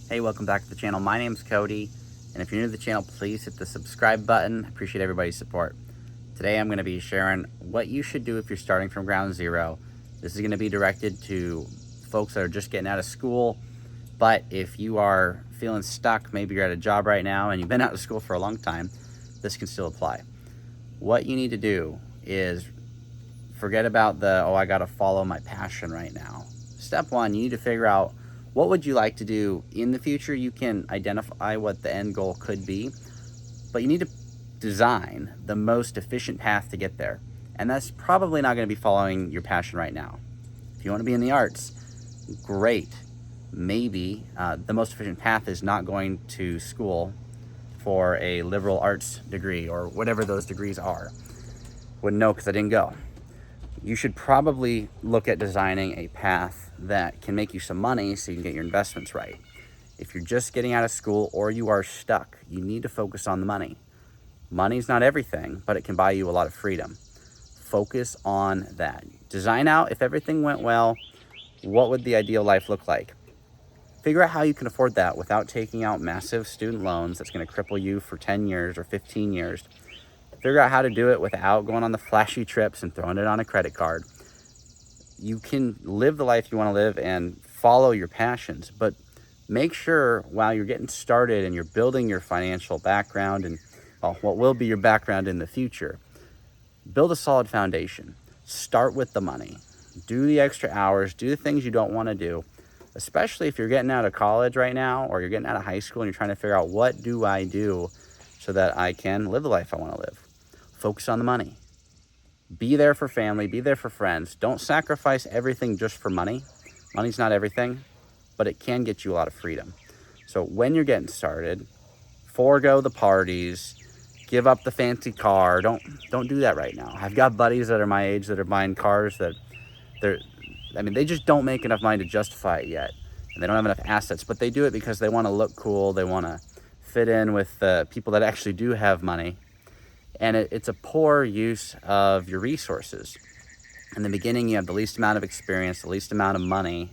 Hey, welcome back to the channel. My name's Cody, and if you're new to the channel, please hit the subscribe button. I appreciate everybody's support. Today I'm going to be sharing what you should do if you're starting from ground zero. This is going to be directed to folks that are just getting out of school, but if you are feeling stuck, maybe you're at a job right now and you've been out of school for a long time, this can still apply. What you need to do is forget about I got to follow my passion right now. Step one, you need to figure out what would you like to do in the future. You can identify what the end goal could be, but you need to design the most efficient path to get there. And that's probably not going to be following your passion right now. If you want to be in the arts, great. Maybe the most efficient path is not going to school for a liberal arts degree or whatever those degrees are. Wouldn't know because I didn't go. You should probably look at designing a path that can make you some money so you can get your investments right. If you're just getting out of school or you are stuck, you need to focus on the money. Money's not everything, but it can buy you a lot of freedom. Focus on that. Design out, if everything went well, what would the ideal life look like? Figure out how you can afford that without taking out massive student loans that's going to cripple you for 10 years or 15 years. Figure out how to do it without going on the flashy trips and throwing it on a credit card. You can live the life you want to live and follow your passions, but make sure while you're getting started and you're building your financial background and what will be your background in the future, build a solid foundation. Start with the money. Do the extra hours, do the things you don't want to do, especially if you're getting out of college right now or you're getting out of high school and you're trying to figure out what do I do so that I can live the life I want to live. Focus on the money. Be there for family, be there for friends. Don't sacrifice everything just for money. Money's not everything, but it can get you a lot of freedom. So when you're getting started, forego the parties, give up the fancy car. Don't do that right now. I've got buddies that are my age that are buying cars that they just don't make enough money to justify it yet. And they don't have enough assets, but they do it because they want to look cool. They want to fit in with the people that actually do have money. And it's a poor use of your resources. In the beginning, you have the least amount of experience, the least amount of money,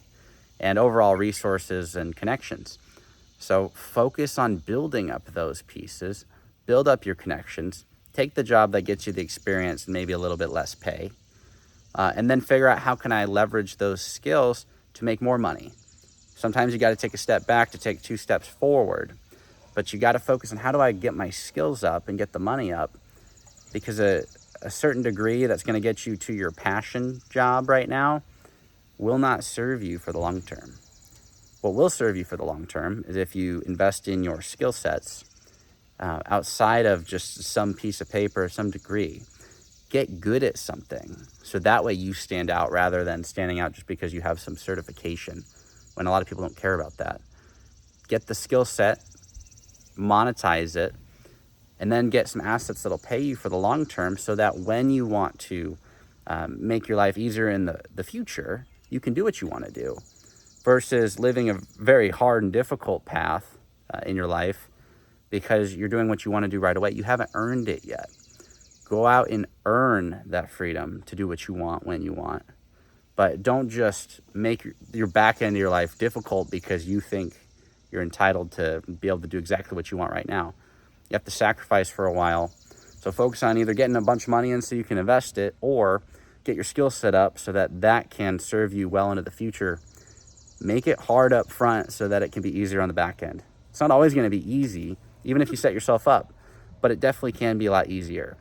and overall resources and connections. So focus on building up those pieces, build up your connections, take the job that gets you the experience and maybe a little bit less pay, and then figure out how can I leverage those skills to make more money. Sometimes you got to take a step back to take 2 steps forward, but you got to focus on how do I get my skills up and get the money up, because a certain degree that's going to get you to your passion job right now will not serve you for the long term. What will serve you for the long term is if you invest in your skill sets outside of just some piece of paper, some degree. Get good at something so that way you stand out rather than standing out just because you have some certification, when a lot of people don't care about that. Get the skill set, monetize it, and then get some assets that'll pay you for the long term so that when you want to make your life easier in the future, you can do what you want to do, versus living a very hard and difficult path in your life because you're doing what you want to do right away. You haven't earned it yet. Go out and earn that freedom to do what you want when you want. But don't just make your back end of your life difficult because you think you're entitled to be able to do exactly what you want right now. You have to sacrifice for a while. So focus on either getting a bunch of money in so you can invest it, or get your skill set up so that that can serve you well into the future. Make it hard up front so that it can be easier on the back end. It's not always going to be easy, even if you set yourself up, but it definitely can be a lot easier.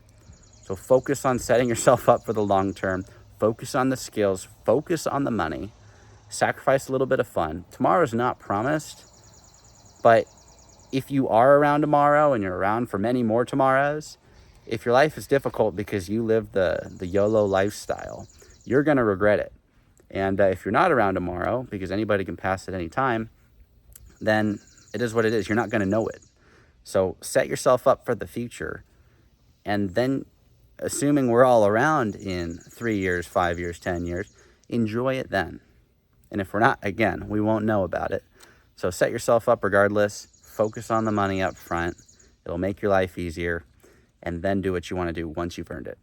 So focus on setting yourself up for the long term. Focus on the skills. Focus on the money. Sacrifice a little bit of fun. Tomorrow is not promised, but if you are around tomorrow and you're around for many more tomorrows, if your life is difficult because you live the YOLO lifestyle, you're going to regret it. And if you're not around tomorrow, because anybody can pass at any time, then it is what it is. You're not going to know it. So set yourself up for the future. And then, assuming we're all around in 3 years, 5 years, 10 years, enjoy it then. And if we're not, again, we won't know about it. So set yourself up regardless. Focus on the money up front. It'll make your life easier. And then do what you want to do once you've earned it.